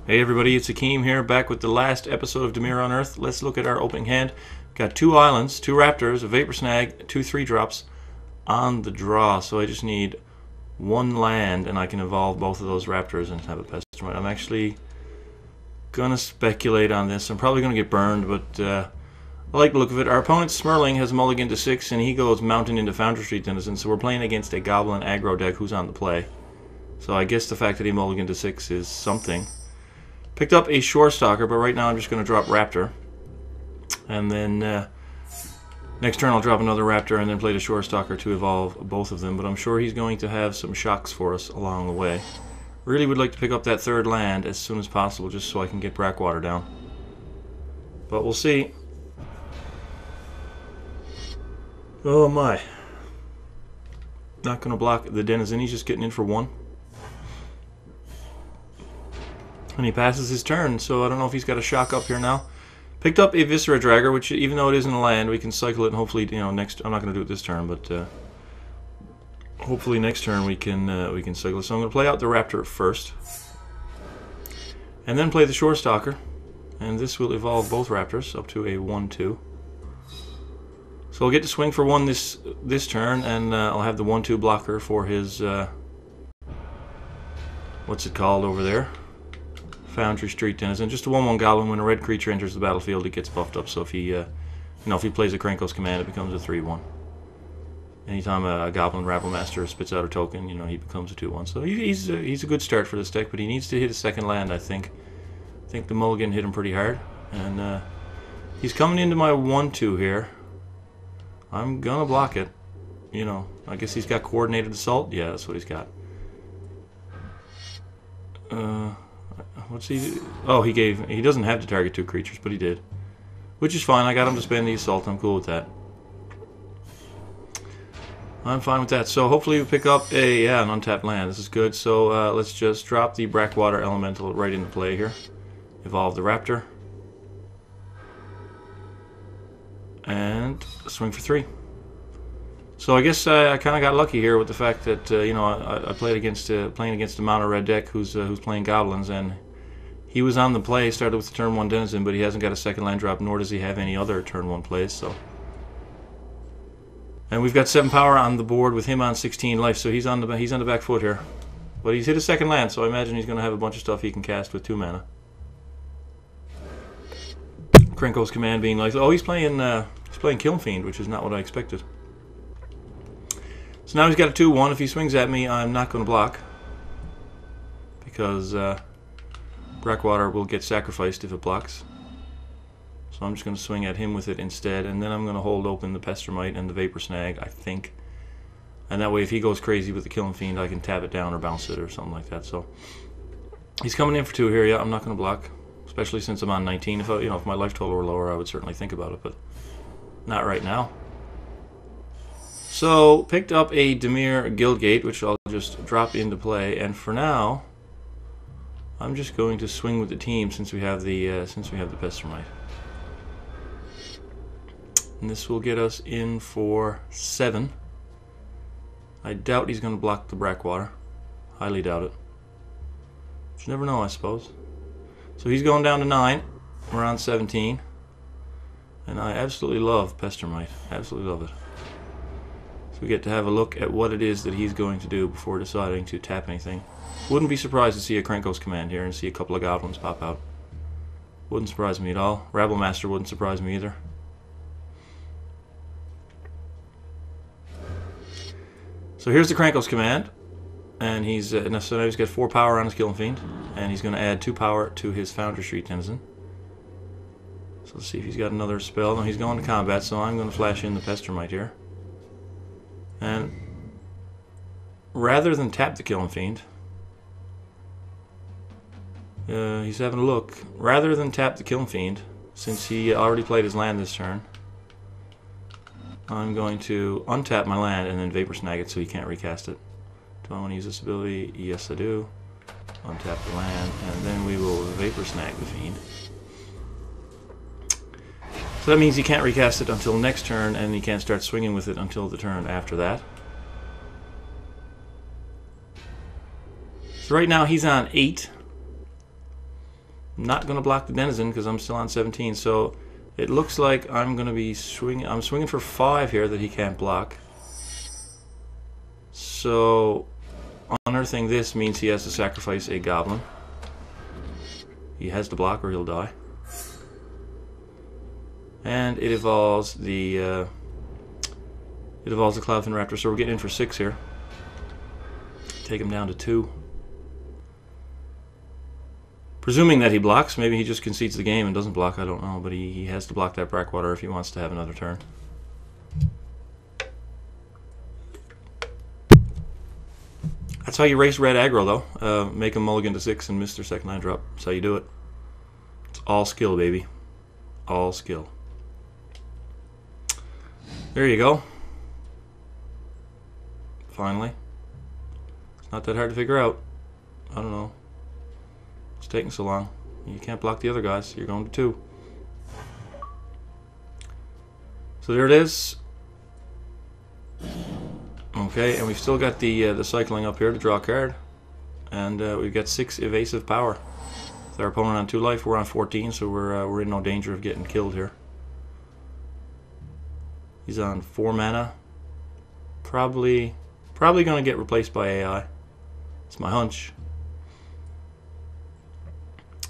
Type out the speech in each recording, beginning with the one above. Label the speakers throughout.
Speaker 1: Hey everybody, it's Hakeem here, back with the last episode of Dimir Unearth. Let's look at our opening hand. Got 2 islands, 2 raptors, a vapor snag, 2 3-drops on the draw. So I just need 1 land and I can evolve both of those raptors and have a pestimite. I'm actually gonna speculate on this. I'm probably gonna get burned, but I like the look of it. Our opponent Smirling has a mulligan to 6 and he goes mountain into Foundry Street Denizen, so we're playing against a Goblin aggro deck who's on the play. So I guess the fact that he mulliganed to 6 is something. Picked up a Shore Stalker, but right now I'm just going to drop Raptor. And then next turn I'll drop another Raptor and then play the Shore Stalker to evolve both of them. But I'm sure he's going to have some shocks for us along the way. Really would like to pick up that 3rd land as soon as possible just so I can get Brackwater down. But we'll see. Oh my. Not going to block the Denizen, he's just getting in for 1. And he passes his turn, so I don't know if he's got a shock up here now. Picked up a Viscera Dragger, which even though it isn't a land, we can cycle it and hopefully, you know, next. I'm not going to do it this turn, but hopefully next turn we can cycle it. So I'm going to play out the Raptor first, and then play the Shore Stalker, and this will evolve both Raptors up to a 1/2. So I'll get to swing for 1 this turn, and I'll have the 1/2 blocker for his what's it called over there? Foundry Street Denizen. Just a 1/1 Goblin. When a red creature enters the battlefield, it gets buffed up. So if he, if he plays a Krankos command, it becomes a 3/1. Anytime a Goblin Rabblemaster spits out a token, he becomes a 2/1. So he's a good start for this deck, but he needs to hit a 2nd land. I think the mulligan hit him pretty hard, and he's coming into my 1/2 here. I'm gonna block it. I guess he's got Coordinated Assault. Yeah, that's what he's got. What's he do? Oh, he doesn't have to target 2 creatures, but he did. Which is fine, I got him to spend the assault, I'm cool with that. I'm fine with that. So hopefully we pick up an untapped land. This is good. So let's just drop the Brackwater Elemental right into play here. Evolve the Raptor. And swing for 3. So I guess I kind of got lucky here with the fact that I played playing against a mono red deck who's playing Goblins, and he was on the play. Started with the turn 1 Denizen, but he hasn't got a 2nd land drop, nor does he have any other turn 1 plays. So, and we've got 7 power on the board with him on 16 life, so he's on the back foot here. But he's hit a 2nd land, so I imagine he's going to have a bunch of stuff he can cast with 2 mana. Krankos command being like, oh, he's playing Kiln Fiend, which is not what I expected. So now he's got a 2/1. If he swings at me, I'm not going to block, because Brackwater will get sacrificed if it blocks. So I'm just going to swing at him with it instead, and then I'm going to hold open the Pestimite and the Vapor Snag, I think. And that way, if he goes crazy with the Killing Fiend, I can tap it down or bounce it or something like that. So he's coming in for 2 here. Yeah, I'm not going to block, especially since I'm on 19. If my life total were lower, I would certainly think about it, but not right now. So picked up a Dimir Guildgate, which I'll just drop into play, and for now, I'm just going to swing with the team since we have the Pestimite. And this will get us in for 7. I doubt he's going to block the Brackwater. Highly doubt it. But you never know, I suppose. So he's going down to 9. We're on 17. And I absolutely love Pestimite. Absolutely love it. So we get to have a look at what it is that he's going to do before deciding to tap anything. Wouldn't be surprised to see a Krankos command here and see a couple of Goblins pop out. Wouldn't surprise me at all. Rabblemaster wouldn't surprise me either. So here's the Krankos command, and so now he's got 4 power on his Killing Fiend, and he's going to add 2 power to his Foundry Street Denizen. So let's see if he's got another spell. No, he's going to combat, so I'm going to flash in the Pestimite here. And rather than tap the Killing Fiend, he's having a look. Rather than tap the Killing Fiend, since he already played his land this turn, I'm going to untap my land and then Vapor Snag it so he can't recast it. Do I want to use this ability? Yes, I do. Untap the land, and then we will Vapor Snag the Fiend. So that means he can't recast it until next turn, and he can't start swinging with it until the turn after that. So right now he's on 8. not going to block the Denizen because I'm still on 17. So it looks like I'm going to be swinging. I'm swinging for 5 here that he can't block. So unearthing this means he has to sacrifice a Goblin. He has to block or he'll die. And it evolves the Cloudfin Raptor. So we're getting in for 6 here. Take him down to 2. Presuming that he blocks, maybe he just concedes the game and doesn't block, I don't know, but he has to block that Brackwater if he wants to have another turn. That's how you race red aggro, though. Make him mulligan to 6 and miss their second 9-drop. That's how you do it. It's all skill, baby. All skill. There you go. Finally. It's not that hard to figure out. I don't know. It's taking so long. You can't block the other guys. You're going to 2. So there it is. Okay, and we've still got the cycling up here to draw a card. And we've got 6 evasive power. With our opponent on 2 life, we're on 14, so we're in no danger of getting killed here. He's on 4 mana. Probably going to get replaced by AI. It's my hunch.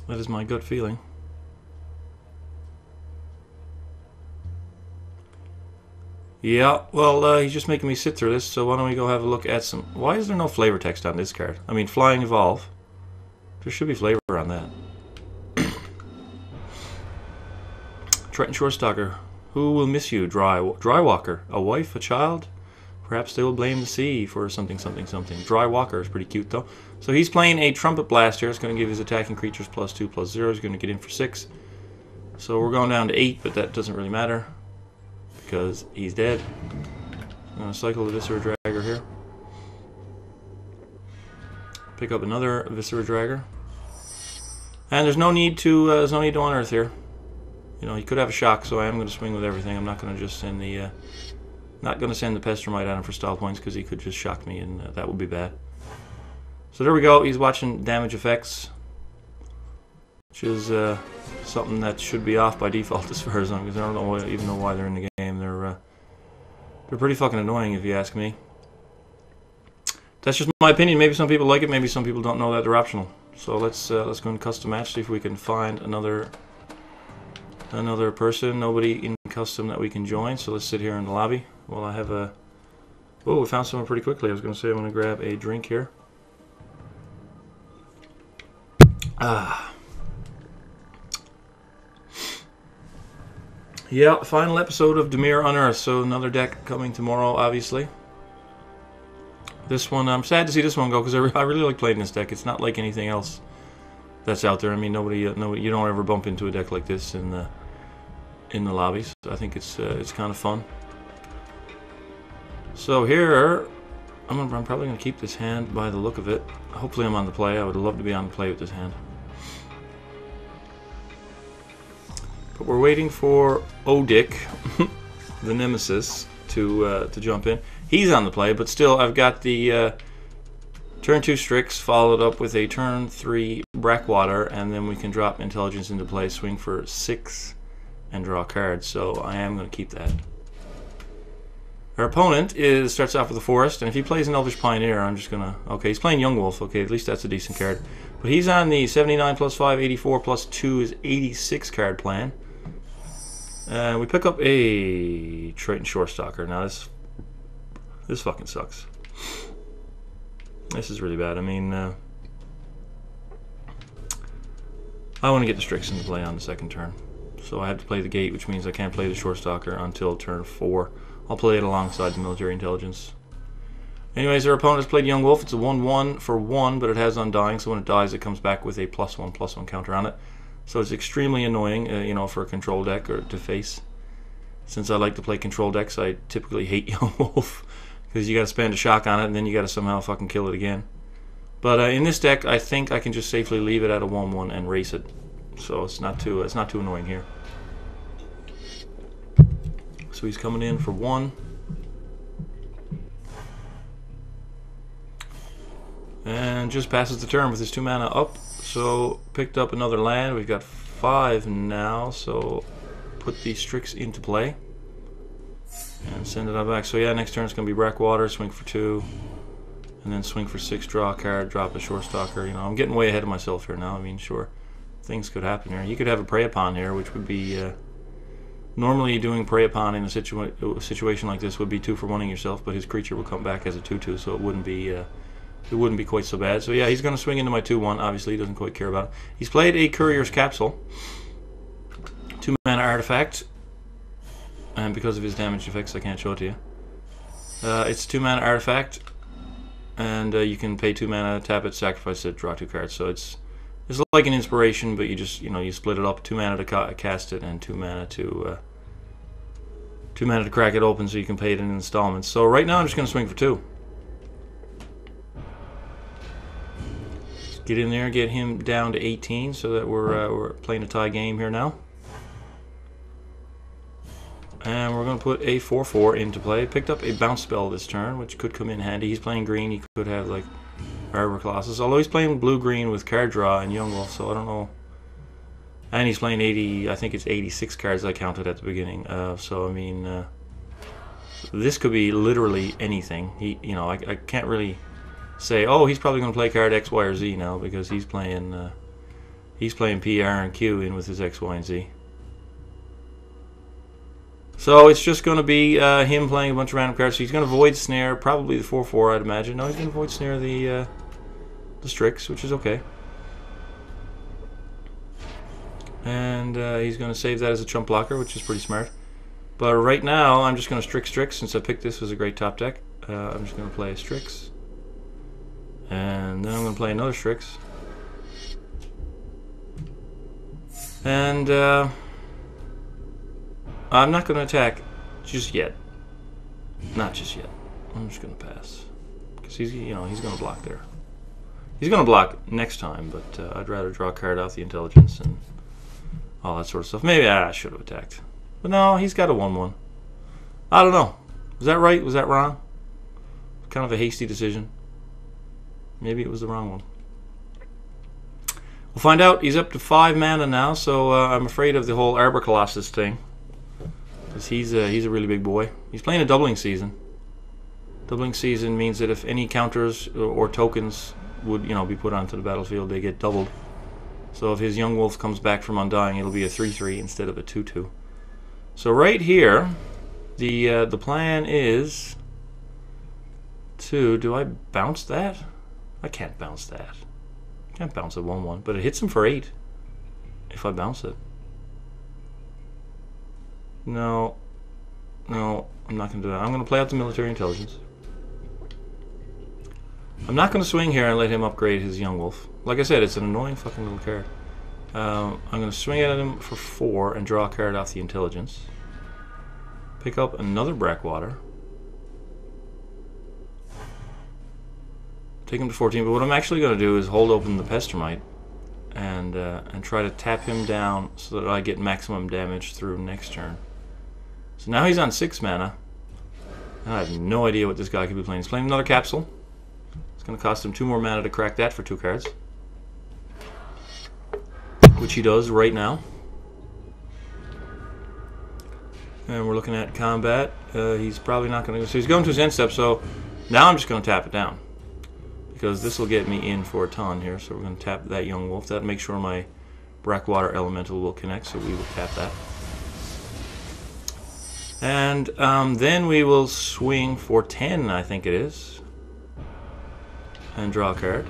Speaker 1: That is my gut feeling. Yeah, well, he's just making me sit through this, so why don't we go have a look at some... Why is there no flavor text on this card? I mean, Flying Evolve. There should be flavor on that. Triton Shorestalker. Who will miss you? Drywalker. A wife? A child? Perhaps they will blame the sea for something, something, something. Drywalker is pretty cute, though. So he's playing a Trumpet Blast here. It's going to give his attacking creatures +2/+0. He's going to get in for 6. So we're going down to 8, but that doesn't really matter. Because he's dead. I'm going to cycle the Viscera Dragger here. Pick up another Viscera Dragger. And there's no need to unearth here. You know, he could have a shock, so I am going to swing with everything. I'm not going to just send the Pestermite at him for stall points because he could just shock me, and that would be bad. So there we go. He's watching damage effects, which is something that should be off by default as far as I'm concerned. I don't even know why they're in the game. They're pretty fucking annoying if you ask me. That's just my opinion. Maybe some people like it. Maybe some people don't know that they're optional. So let's go and custom match. See if we can find another person. Nobody in custom that we can join. So let's sit here in the lobby. Well, I have a... Oh, we found someone pretty quickly. I was going to say I'm going to grab a drink here. Yeah, final episode of Dimir Unearth. So another deck coming tomorrow, obviously. This one, I'm sad to see this one go because I really like playing this deck. It's not like anything else that's out there. I mean, nobody, you don't ever bump into a deck like this in the lobbies. I think it's kind of fun. So here, I'm probably going to keep this hand by the look of it. Hopefully I'm on the play. I would love to be on the play with this hand. But we're waiting for Odick, the Nemesis, to jump in. He's on the play, but still I've got the turn 2 Strix followed up with a turn 3 Brackwater, and then we can drop Intelligence into play, swing for 6, and draw a card. So I am going to keep that. Our opponent starts off with a Forest, and if he plays an Elvish Pioneer, I'm just going to... Okay, he's playing Young Wolf. Okay, at least that's a decent card. But he's on the 79 +5, 84 +2 is 86 card plan. We pick up a Triton Shorestalker. Now this fucking sucks. This is really bad. I mean, I want to get the Strix into play on the second turn. So I have to play the Gate, which means I can't play the Shorestalker until turn 4. I'll play it alongside the Military Intelligence. Anyways, our opponent has played Young Wolf. It's a 1/1 for 1, but it has Undying, so when it dies, it comes back with a +1/+1 counter on it. So it's extremely annoying, you know, for a control deck or to face. Since I like to play control decks, I typically hate Young Wolf because you got to spend a shock on it, and then you got to somehow fucking kill it again. But in this deck, I think I can just safely leave it at a 1/1 and race it. So it's not too annoying here. So he's coming in for 1. And just passes the turn with his 2 mana up. So picked up another land. We've got 5 now. So put the Strix into play. And send it on back. So yeah, next turn it's going to be Breakwater, swing for 2. And then swing for 6, draw a card, drop a Shore Stalker. You know, I'm getting way ahead of myself here now. I mean, sure, things could happen here. You could have a Prey Upon here, which would be... normally doing Prey Upon in a situation like this would be 2 for 1ing yourself, but his creature will come back as a 2/2, so it wouldn't be quite so bad. So yeah, he's going to swing into my 2/1. Obviously, he doesn't quite care about it. He's played a Courier's Capsule, 2 mana artifact, and because of his damage effects, I can't show it to you. It's a 2 mana artifact, and you can pay 2 mana, tap it, sacrifice it, draw 2 cards. So it's like an inspiration, but you just you split it up. 2 mana to cast it, and 2 mana to crack it open, so you can pay it in installments. So right now I'm just going to swing for 2. Get in there, get him down to 18, so that we're playing a tie game here now. And we're going to put a 4/4 into play. Picked up a bounce spell this turn, which could come in handy. He's playing green. He could have like Arbor Colossus. Although he's playing blue-green with card draw and Young Wolf, so I don't know. And he's playing 80. I think it's 86 cards I counted at the beginning. So I mean, this could be literally anything. I can't really say, oh, he's probably going to play card X, Y, or Z now, because he's playing P, R, and Q in with his X, Y, and Z. So it's just going to be him playing a bunch of random cards. So he's going to Void Snare, probably the 4/4, I'd imagine. No, he's going to Void Snare the Strix, which is okay. And he's going to save that as a chump blocker, which is pretty smart. But right now, I'm just going to Strix, since I picked this as a great top deck. I'm just going to play a Strix. And then I'm going to play another Strix. And I'm not going to attack just yet. Not just yet. I'm just going to pass. Because he's going to block there. He's going to block next time, but I'd rather draw a card off the intelligence and all that sort of stuff. Maybe I should have attacked. But no, he's got a 1/1. I don't know. Was that right? Was that wrong? Kind of a hasty decision. Maybe it was the wrong one. We'll find out. He's up to 5 mana now, so I'm afraid of the whole Arbor Colossus thing. Because he's a really big boy. He's playing a Doubling Season. Doubling Season means that if any counters or tokens would be put onto the battlefield, they get doubled. So if his Young Wolf comes back from Undying, it'll be a 3/3 instead of a 2/2. So right here, the plan is to... Do I bounce that? I can't bounce that. I can't bounce a 1/1, but it hits him for 8 if I bounce it. No, I'm not going to do that. I'm going to play out the Military Intelligence. I'm not going to swing here and let him upgrade his Young Wolf. Like I said, it's an annoying fucking little card. I'm going to swing at him for 4 and draw a card off the Intelligence. Pick up another Breakwater. Take him to 14, but what I'm actually going to do is hold open the Pestermite and try to tap him down so that I get maximum damage through next turn. So now he's on 6 mana. I have no idea what this guy could be playing. He's playing another Capsule. It's going to cost him 2 more mana to crack that for 2 cards. Which he does right now. And we're looking at combat. He's probably not going to go. So he's going to his end step, so now I'm just going to tap it down. Because this will get me in for a ton here. So we're going to tap that Young Wolf. That makes sure my Breakwater Elemental will connect, so we will tap that. And then we will swing for 10, I think it is. And draw a card.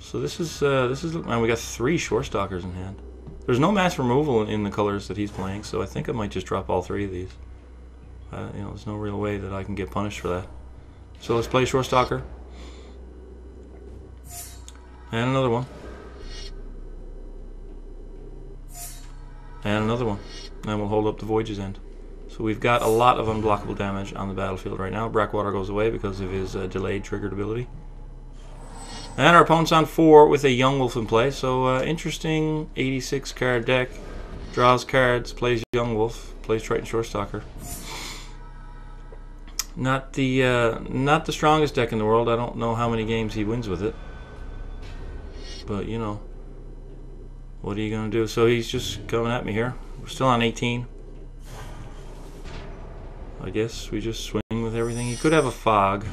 Speaker 1: So this is and we got 3 Shore Stalkers in hand. There's no mass removal in the colors that he's playing, so I think I might just drop all 3 of these. There's no real way that I can get punished for that. So let's play Shore Stalker. And another one. And another one. And we'll hold up the Voyage's End. So we've got a lot of unblockable damage on the battlefield right now. Breakwater goes away because of his delayed triggered ability. And our opponent's on 4 with a Young Wolf in play. So interesting 86 card deck. Draws cards, plays Young Wolf, plays Triton Shore Stalker. Not the strongest deck in the world. I don't know how many games he wins with it. But, you know, what are you going to do? So he's just coming at me here. We're still on 18. I guess we just swing with everything. He could have a fog.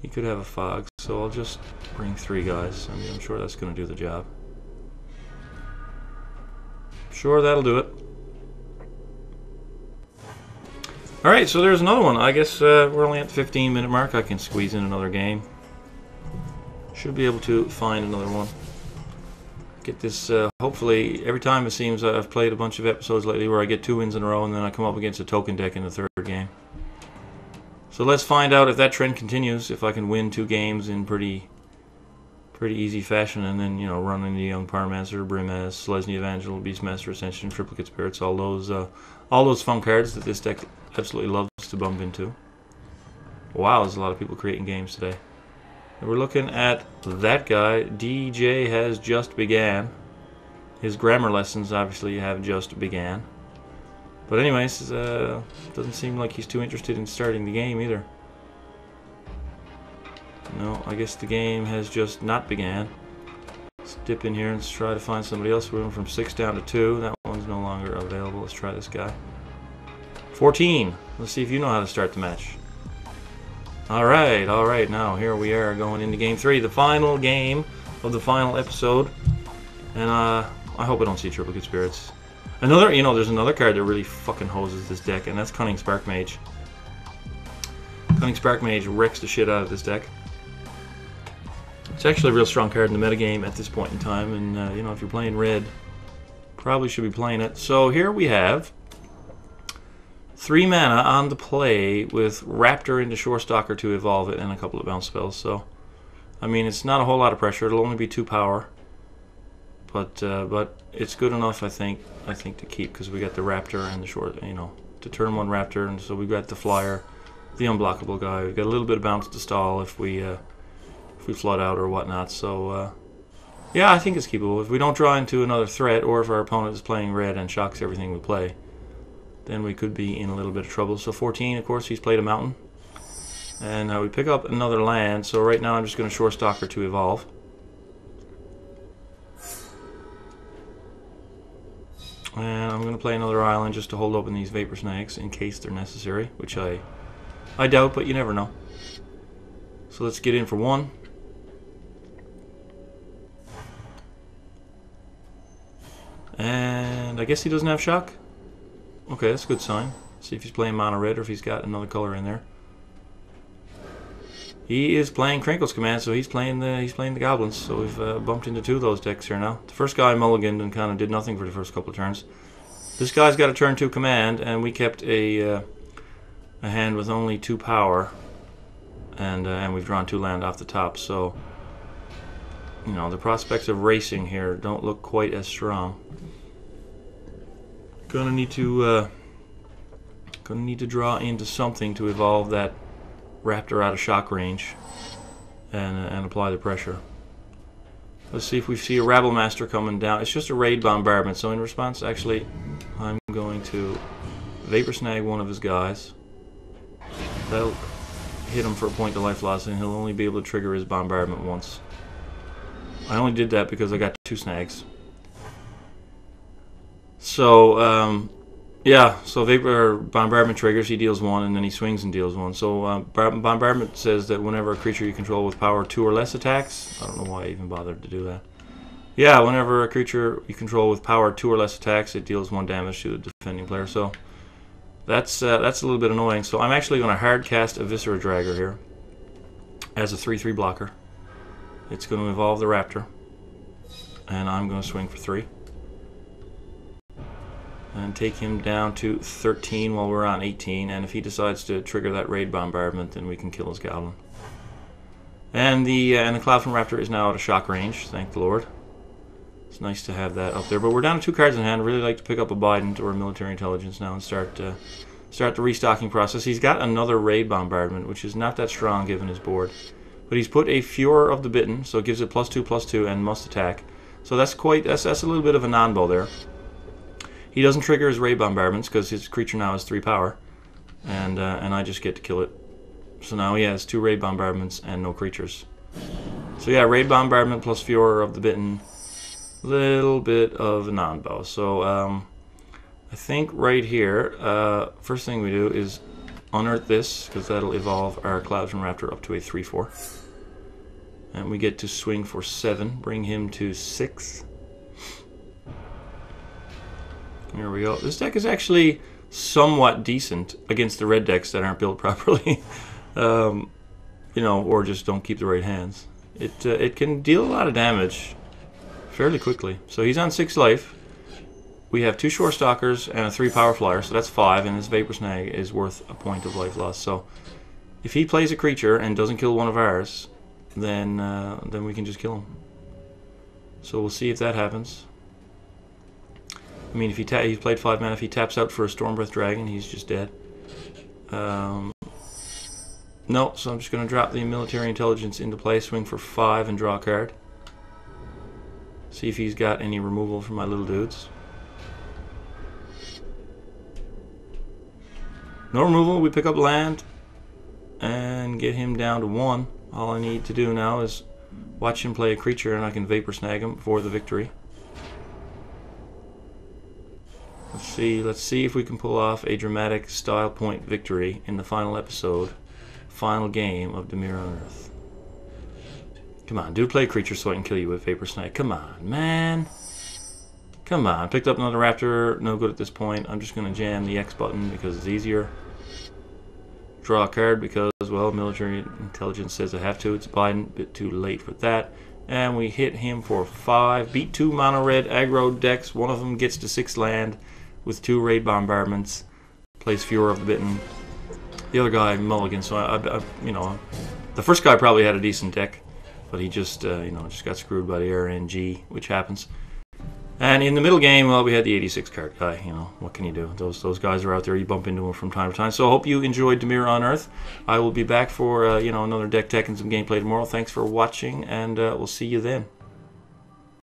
Speaker 1: He could have a fog, so I'll just bring 3 guys. I mean, I'm sure that's going to do the job. Sure, that'll do it. Alright, so there's another one. I guess we're only at the 15-minute mark. I can squeeze in another game. Should be able to find another one. Get this, hopefully, every time it seems I've played a bunch of episodes lately where I get 2 wins in a row and then I come up against a token deck in the 3rd game. So let's find out if that trend continues, if I can win 2 games in pretty easy fashion, and then, you know, run into Young Paramaster, Brimaz, Selesnya Evangel, Beastmaster Ascension, Triplicate Spirits, all those fun cards that this deck absolutely loves to bump into. Wow, there's a lot of people creating games today. And we're looking at that guy. DJ has just began. His grammar lessons obviously have just began. But anyways, doesn't seem like he's too interested in starting the game either. No, I guess the game has just not began. Let's dip in here and let's try to find somebody else. We went from 6 down to 2. That one's no longer available. Let's try this guy. 14. Let's see if you know how to start the match. Alright, now here we are going into game 3, the final game of the final episode. And I hope I don't see Triplicate Spirits. Another, you know, there's another card that really fucking hoses this deck, and that's Cunning Spark Mage. Cunning Spark Mage wrecks the shit out of this deck. It's actually a real strong card in the metagame at this point in time, and you know, if you're playing red, probably should be playing it. So here we have 3 mana on the play with Raptor into Shorestalker to evolve it and a couple of bounce spells. So, I mean, it's not a whole lot of pressure. It'll only be 2 power, but it's good enough, I think to keep, because we got the Raptor and the short, you know, to turn 1 Raptor, and so we got the Flyer, the unblockable guy. We've got a little bit of bounce to stall if we flood out or whatnot. So yeah, I think it's keepable. If we don't draw into another threat, or if our opponent is playing red and shocks everything we play, then we could be in a little bit of trouble. So 14, of course, he's played a mountain. And we pick up another land, so right now I'm just going to Shorestalker to evolve. And I'm going to play another island just to hold open these Vapor Snags in case they're necessary, which I doubt, but you never know. So let's get in for 1. And I guess he doesn't have shock. Okay, that's a good sign. See if he's playing mono red or if he's got another color in there. He is playing Crinkle's Command, so he's playing the Goblins. So we've bumped into 2 of those decks here now. The first guy mulliganed and kind of did nothing for the first couple of turns. This guy's got a turn 2 command, and we kept a hand with only 2 power, and we've drawn 2 land off the top. So, you know, the prospects of racing here don't look quite as strong. Gonna need to draw into something to evolve that Raptor out of shock range and apply the pressure. Let's see if we see a Rabble Master coming down. It's just a raid bombardment, so in response, actually, I'm going to Vapor Snag one of his guys. That'll hit him for a point to life loss, and he'll only be able to trigger his bombardment once. I only did that because I got 2 snags. So, yeah, so Vapor Bombardment triggers, he deals 1, and then he swings and deals 1. So Bombardment says that whenever a creature you control with power 2 or less attacks, I don't know why I even bothered to do that. Yeah, whenever a creature you control with power 2 or less attacks, it deals 1 damage to the defending player. So that's a little bit annoying. So I'm actually going to hard cast a Viscera Dragger here as a 3/3 blocker. It's going to evolve the Raptor, and I'm going to swing for 3. And take him down to 13 while we're on 18, and if he decides to trigger that raid bombardment, then we can kill his Goblin. And the Cloud from Raptor is now out of shock range, thank the Lord. It's nice to have that up there, but we're down to 2 cards in hand. I'd really like to pick up a Bident or a Military Intelligence now and start the restocking process. He's got another raid bombardment, which is not that strong given his board, but he's put a Furor of the Bitten, so it gives it +2/+2 and must attack. So that's a little bit of a non-bow there. He doesn't trigger his raid bombardments because his creature now has 3 power. and I just get to kill it. So now he has 2 raid bombardments and no creatures. So yeah, raid bombardment plus Furor of the Bitten, little bit of a non-bow. So I think right here, first thing we do is unearth this, because that'll evolve our Cloudron Raptor up to a 3/4. And we get to swing for 7, bring him to 6. Here we go. This deck is actually somewhat decent against the red decks that aren't built properly. You know, or just don't keep the right hands. It can deal a lot of damage fairly quickly. So he's on 6 life. We have 2 Shore Stalkers and a 3 Power Flyer, so that's 5, and his Vapor Snag is worth a point of life loss. So if he plays a creature and doesn't kill one of ours, then we can just kill him. So we'll see if that happens. I mean, if he's played 5 mana, if he taps out for a Stormbreath Dragon, he's just dead. No, so I'm just going to drop the Military Intelligence into play, swing for 5, and draw a card. See if he's got any removal from my little dudes. No removal, we pick up land and get him down to 1. All I need to do now is watch him play a creature and I can Vapor Snag him for the victory. Let's see if we can pull off a dramatic style point victory in the final episode, final game of Dimir Unearth. Come on, do play a creature so I can kill you with Vapor Snag. Come on, man. Come on, picked up another Raptor, no good at this point. I'm just going to jam the X button because it's easier. Draw a card because, well, Military Intelligence says I have to. It's a bit too late for that. And we hit him for 5. Beat 2 mono red aggro decks. One of them gets to 6 land with 2 raid bombardments. Plays Furor of the Bitten. The other guy mulligan. So I you know, the first guy probably had a decent deck, but he just you know, just got screwed by the RNG, which happens. And in the middle game, well, we had the 86 card guy. You know, what can you do? Those guys are out there. You bump into them from time to time. So I hope you enjoyed Dimir Unearth. I will be back for you know, another deck tech and some gameplay tomorrow. Thanks for watching, and we'll see you then.